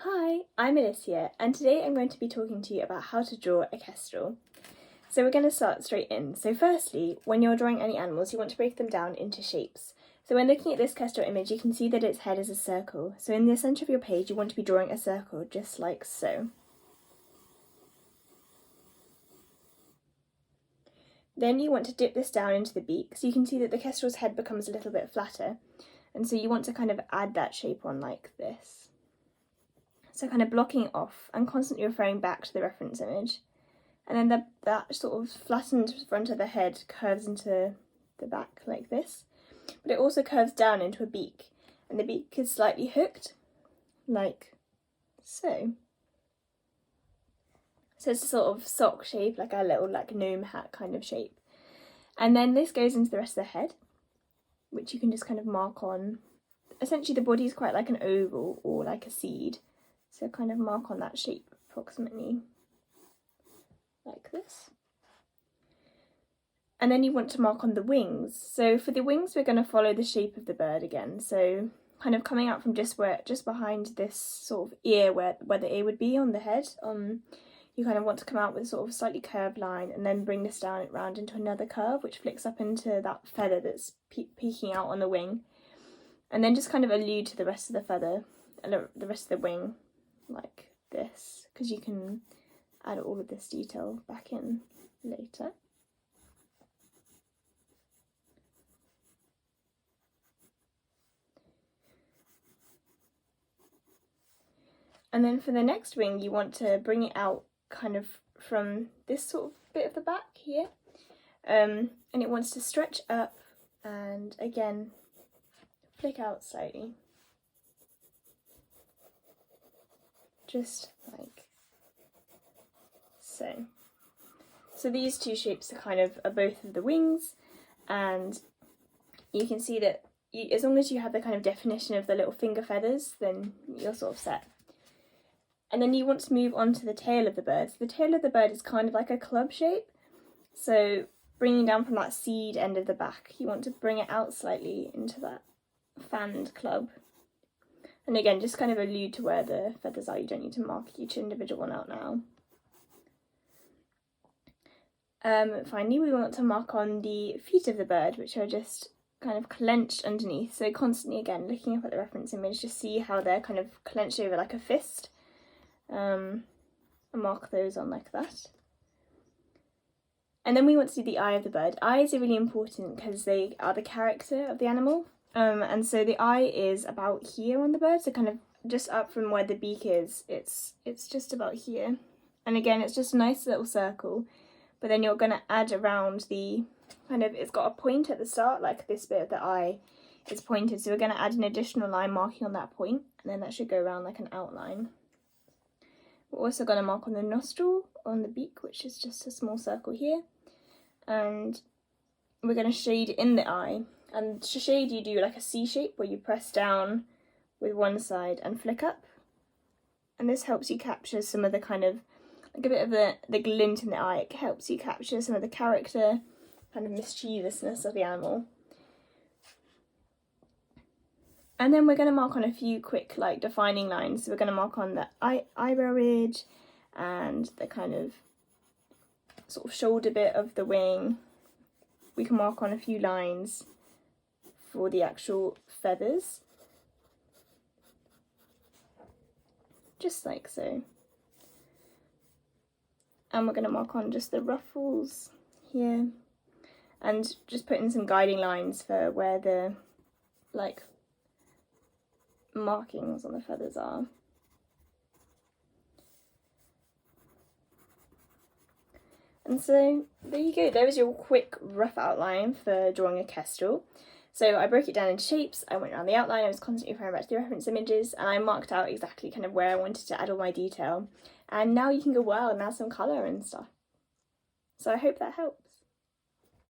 Hi, I'm Alicia, and today I'm going to be talking to you about how to draw a kestrel. So we're going to start straight in. So firstly, when you're drawing any animals, you want to break them down into shapes. So when looking at this kestrel image, you can see that its head is a circle. So in the centre of your page, you want to be drawing a circle, just like so. Then you want to dip this down into the beak, so you can see that the kestrel's head becomes a little bit flatter. And so you want to kind of add that shape on like this. So kind of blocking it off and constantly referring back to the reference image. And then that sort of flattened front of the head curves into the back like this. But it also curves down into a beak. And the beak is slightly hooked, like so. So it's a sort of sock shape, like a little gnome hat kind of shape. And then this goes into the rest of the head, which you can just kind of mark on. Essentially the body is quite like an oval or like a seed. So kind of mark on that shape approximately like this. And then you want to mark on the wings. So for the wings, we're going to follow the shape of the bird again. So kind of coming out from just behind this sort of ear where the ear would be on the head. You kind of want to come out with a sort of slightly curved line and then bring this down round into another curve, which flicks up into that feather that's peeking out on the wing. And then just kind of allude to the rest of the feather, the rest of the wing, like this, because you can add all of this detail back in later. And then for the next wing, you want to bring it out kind of from this sort of bit of the back here. And it wants to stretch up and again flick out slightly. Just like so. So these two shapes are both of the wings, and you can see that as long as you have the kind of definition of the little finger feathers, then you're sort of set. And then you want to move on to the tail of the bird. So the tail of the bird is kind of like a club shape. So bringing down from that seed end of the back, you want to bring it out slightly into that fanned club. And again, just kind of allude to where the feathers are. You don't need to mark each individual one out now. Finally, we want to mark on the feet of the bird, which are just kind of clenched underneath. So constantly, again, looking up at the reference image, just see how they're kind of clenched over like a fist. And mark those on like that. And then we want to do the eye of the bird. Eyes are really important because they are the character of the animal. And so the eye is about here on the bird, so kind of just up from where the beak is, it's just about here. And again, it's just a nice little circle, but then you're going to add around the it's got a point at the start, like this bit of the eye is pointed, so we're going to add an additional line marking on that point, and then that should go around like an outline. We're also going to mark on the nostril on the beak, which is just a small circle here, and we're going to shade in the eye. And to shade, you do like a C shape where you press down with one side and flick up. And this helps you capture some of the kind of, like a bit of the glint in the eye. It helps you capture some of the character, kind of mischievousness of the animal. And then we're going to mark on a few quick like defining lines. So we're going to mark on the eyebrow ridge and the kind of sort of shoulder bit of the wing. We can mark on a few lines for the actual feathers, just like so. And we're going to mark on just the ruffles here and just put in some guiding lines for where the like markings on the feathers are. And so there you go, there is your quick rough outline for drawing a kestrel. So I broke it down into shapes, I went around the outline, I was constantly referring back to the reference images, and I marked out exactly kind of where I wanted to add all my detail. And now you can go wild and add some colour and stuff. So I hope that helps.